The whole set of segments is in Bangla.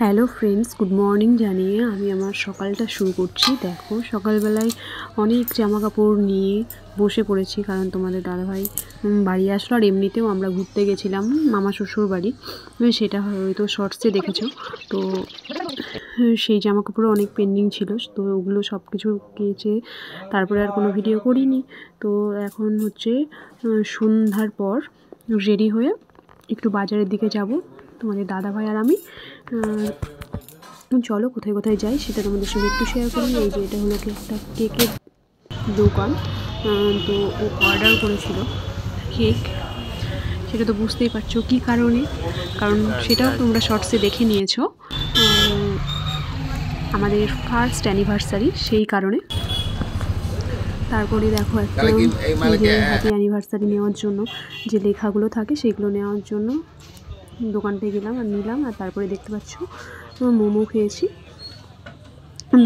হ্যালো ফ্রেন্ডস, গুড মর্নিং জানিয়ে আমি আমার সকালটা শুরু করছি। দেখো, সকালবেলায় অনেক জামা কাপড় নিয়ে বসে পড়েছি, কারণ তোমাদের দাদাভাই বাড়ি আসলো। আর এমনিতেও আমরা ঘুরতে গেছিলাম মামা শ্বশুর বাড়ি, সেটা হয়তো শর্টসে দেখেছো। তো সেই জামা কাপড়ও অনেক পেন্ডিং ছিল, তো ওগুলো সব কিছু কেচে তারপরে আর কোনো ভিডিও করিনি। তো এখন হচ্ছে সন্ধ্যার পর রেডি হয়ে একটু বাজারের দিকে যাব তোমাদের দাদাভাই আর আমি। চলো কোথায় কোথায় যাই সেটা তোমাদের সঙ্গে একটু শেয়ার করি। এই যে এটা হলো একটা কেকের দোকান। তো ও অর্ডার করেছিল কেক, সেটা তো বুঝতেই পারছো কী কারণে, কারণ সেটাও তোমরা শর্টসে দেখে নিয়েছো। আমাদের ফার্স্ট অ্যানিভার্সারি, সেই কারণে। তারপরে দেখো একটা হ্যাপি অ্যানিভার্সারি নেওয়ার জন্য যে লেখাগুলো থাকে সেগুলো নেওয়ার জন্য দোকানটায় গেলাম আর নিলাম। আর তারপরে দেখতে পাচ্ছ মোমো খেয়েছি,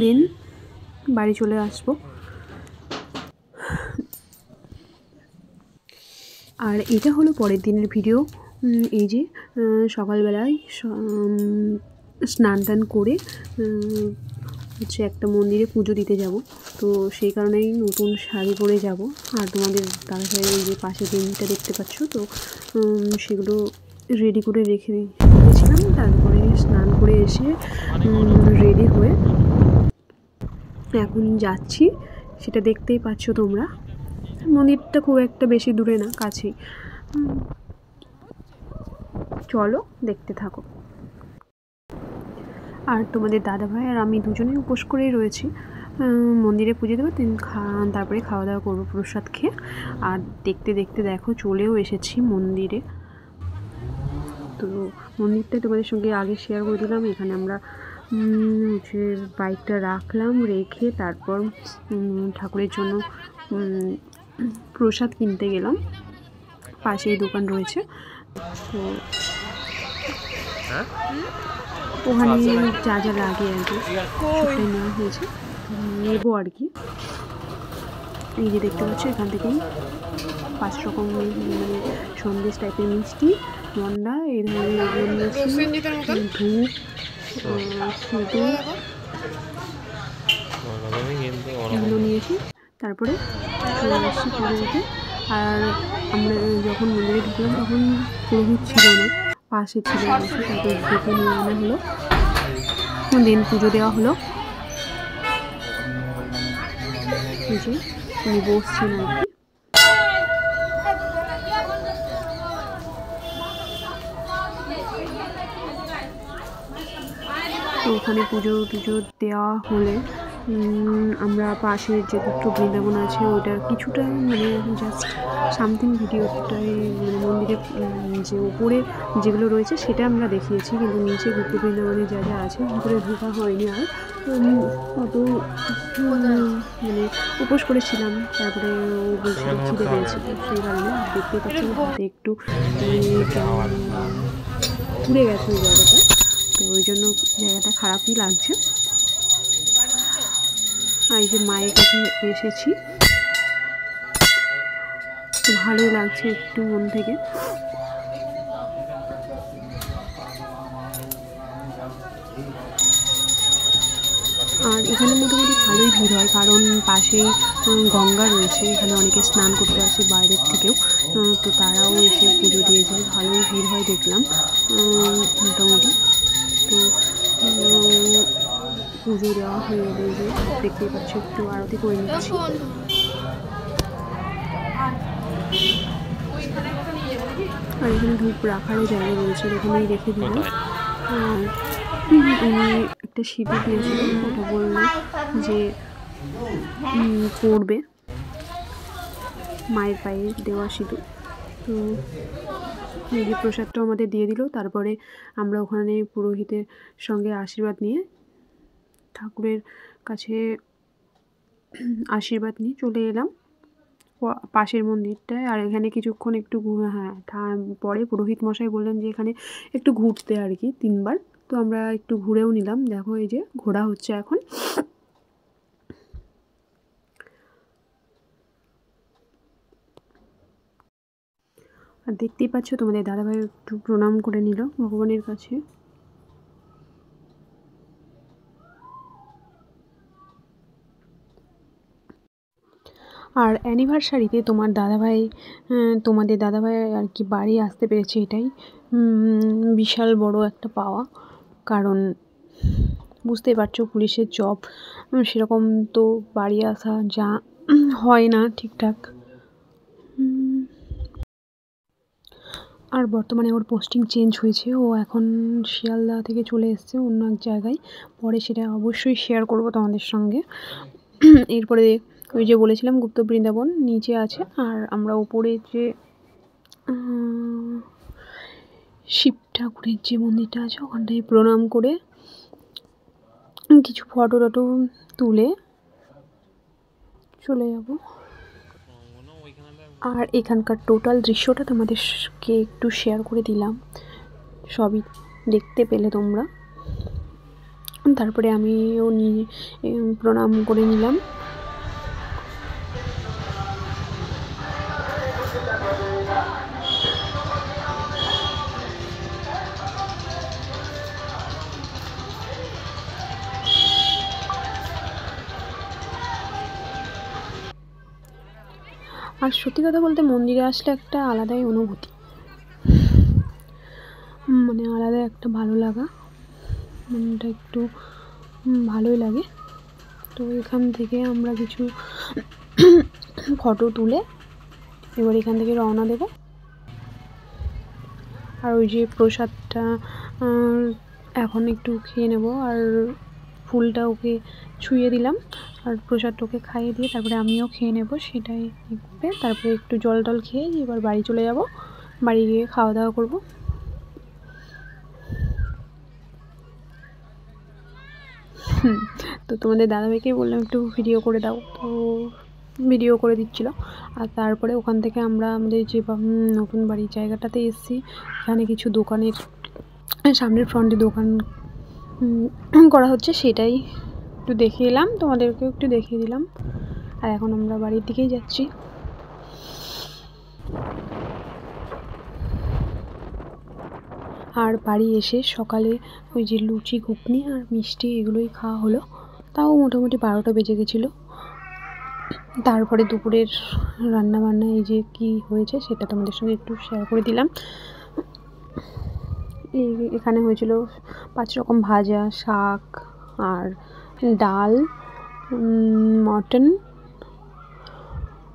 দেন বাড়ি চলে আসবো। আর এটা হলো পরের দিনের ভিডিও। এই যে সকালবেলায় স্নান টান করে হচ্ছে একটা মন্দিরে পুজো দিতে যাব, তো সেই কারণেই নতুন শাড়ি পরে যাব। আর তোমাদের দাদাভাই এই যে পাশে দিনটা দেখতে পাচ্ছ, তো সেগুলো রেডি করে রেখে দিয়েছিলাম। তারপরে স্নান করে এসে রেডি হয়ে এখন যাচ্ছি, সেটা দেখতেই পাচ্ছ তোমরা। মন্দিরটা খুব একটা বেশি দূরে না, কাছেই। চলো দেখতে থাকো। আর তোমাদের দাদাভাই আর আমি দুজনেই উপোস করেই রয়েছি, মন্দিরে পুজো দেবো, তারপরে খাওয়া দাওয়া করবো প্রসাদ খেয়ে। আর দেখতে দেখতে দেখো চলেও এসেছি মন্দিরে। তো মন্দিরটা তোমাদের সঙ্গে আগে শেয়ার করে দিলাম। এখানে আমরা হচ্ছে বাইকটা রাখলাম, রেখে তারপর ঠাকুরের জন্য প্রসাদ কিনতে গেলাম। পাশেই দোকান রয়েছে, তো ওখানে যা যা লাগে আর কি সবটাই নেওয়া হয়েছে, নেবো আর কি। এই যে দেখতে পাচ্ছ, এখান থেকেই 5 রকম মানে সন্দেশ টাইপের মিষ্টি, মন্ডা এই ধরনের এগুলো নিয়েছি, ধূপ, সিঁদুর এগুলো নিয়েছি। তারপরে চলে আসছি পুজো দিতে। আর আমরা যখন মন্দিরে ঢুকলাম তখন পুরোহিত ছিল না, পাশে ছিল বসে, তাকে ডেকে নিয়ে আনা হলো, দেন পুজো দেওয়া হলো। এই যে উনি বসছেন আর কি। তো ওখানে পুজো টুজো দেওয়া হলে আমরা পাশের যে গুপ্ত বৃন্দাবন আছে ওটার কিছুটা মানে জাস্ট সামথিং ভিডিওটাই, মানে মন্দিরের যে উপরে যেগুলো রয়েছে সেটা আমরা দেখিয়েছি, কিন্তু নিচে গুপ্ত বৃন্দাবনে যা যা আছে ভিতরে ঢোকা হয়নি। আর অত মানে উপোস করেছিলাম, তারপরে ও বলছিল খিদে পেয়েছিল, সেই কারণে দেখতে পাচ্ছি হাতে একটু পুড়ে গেছে ওই জায়গাটা, তো ওই জন্য জায়গাটা খারাপই লাগছে। আর এই যে মায়ের কাছে এসেছি, তো ভালোই লাগছে একটু মন থেকে। আর এখানে মোটামুটি ভালোই ভিড় হয়, কারণ পাশেই গঙ্গা রয়েছে, এখানে অনেকে স্নান করতে আসে বাইরের থেকেও, তো তারাও এসে পুজো দিয়ে যায়, ভালোই ভিড় হয় দেখলাম মোটামুটি। তো পুজো দেওয়া হয়ে গেলে যে দেখতেই পাচ্ছি একটু আরতি করে নিচ্ছি। আর এখানে ধূপ রাখারও জায়গা রয়েছে, এখানেই রেখে দিলাম। আর উনি একটা সিঁদুর দিয়েছিল, ওটা বললো যে পড়বে, মায়ের পায়ে দেওয়া সিঁদুর। তো এই যে প্রসাদটাও আমাদের দিয়ে দিল। তারপরে আমরা ওখানে পুরোহিতের সঙ্গে আশীর্বাদ নিয়ে ঠাকুরের কাছে আশীর্বাদ নিয়ে চলে এলাম পাশের মন্দিরটায়। আর এখানে কিছুক্ষণ একটু পরে পুরোহিত মশাই বললেন যে এখানে একটু ঘুরতে আর কি 3 বার, তো আমরা একটু ঘুরেও নিলাম। দেখো এই যে ঘোরা হচ্ছে এখন। আর দেখতেই পাচ্ছ তোমাদের দাদাভাই একটু প্রণাম করে নিল ভগবানের কাছে। আর অ্যানিভার্সারিতে তোমাদের দাদাভাই আর কি বাড়ি আসতে পেরেছে, এটাই বিশাল বড় একটা পাওয়া। কারণ বুঝতেই পারছো পুলিশের জব, সেরকম তো বাড়ি আসা যা হয় না ঠিকঠাক। আর বর্তমানে ওর পোস্টিং চেঞ্জ হয়েছে, ও এখন শিয়ালদা থেকে চলে এসেছে অন্য এক জায়গায়। পরে সেটা অবশ্যই শেয়ার করব তোমাদের সঙ্গে। এরপরে ওই যে বলেছিলাম গুপ্ত বৃন্দাবন নিচে আছে, আর আমরা ওপরে যে শিব ঠাকুরের যে মন্দিরটা আছে ওখানটায় প্রণাম করে কিছু ফটো টটো তুলে চলে যাব। আর এখানকার টোটাল দৃশ্যটা তোমাদেরকে একটু শেয়ার করে দিলাম, সবই দেখতে পেলে তোমরা। তারপরে আমিও প্রণাম করে নিলাম। আর সত্যি কথা বলতে মন্দিরে আসলে একটা আলাদাই অনুভূতি, মানে আলাদা একটা ভালো লাগা, মনটা একটু ভালোই লাগে। তো এখান থেকে আমরা কিছু ফটো তুলে এবার এখান থেকে রওনা দেব। আর ওই যে প্রসাদটা এখন একটু খেয়ে নেব, আর ফুলটা ওকে ছুঁয়ে দিলাম আর প্রসাদটা ওকে খাইয়ে দিয়ে তারপরে আমিও খেয়ে নেব, সেটাই দেখবে। তারপরে একটু জল টল খেয়ে এবার বাড়ি চলে যাব, বাড়ি গিয়ে খাওয়া দাওয়া করবো। তো তোমাদের দাদাভাইকে বললাম একটু ভিডিও করে দাও, তো ভিডিও করে দিচ্ছিলো। আর তারপরে ওখান থেকে আমরা আমাদের যে নতুন বাড়ির জায়গাটাতে এসেছি, এখানে কিছু দোকানের সামনের ফ্রন্টে দোকান করা হচ্ছে, সেটাই একটু দেখে এলাম, তোমাদেরকেও একটু দেখিয়ে দিলাম। আর এখন আমরা বাড়ির দিকেই যাচ্ছি। আর বাড়ি এসে সকালে ওই যে লুচি ঘুগনি আর মিষ্টি এগুলোই খাওয়া হলো, তাও মোটামুটি 12টা বেজে গেছিলো। তারপরে দুপুরের রান্নাবান্না এই যে কী হয়েছে সেটা তোমাদের সঙ্গে একটু শেয়ার করে দিলাম। এখানে হয়েছিল 5 রকম ভাজা, শাক আর ডাল, মটন,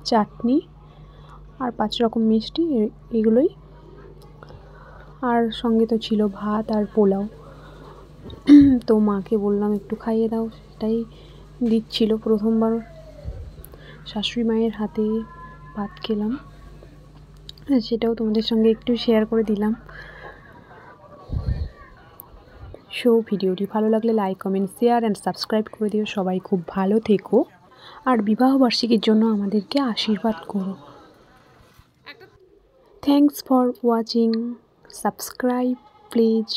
চাটনি আর 5 রকম মিষ্টি, এগুলোই। আর সঙ্গে তো ছিল ভাত আর পোলাও। তো মাকে বললাম একটু খাইয়ে দাও, সেটাই দিচ্ছিল। প্রথমবার শাশুড়ি মায়ের হাতে ভাত খেলাম, সেটাও তোমাদের সঙ্গে একটু শেয়ার করে দিলাম। সো ভিডিওটি ভালো লাগলে like, comment, share and subscribe করে দিও। সবাই খুব ভালো থেকো আর বিবাহবার্ষিকীর জন্য আমাদেরকে আশীর্বাদ করো। Thanks for watching, subscribe please.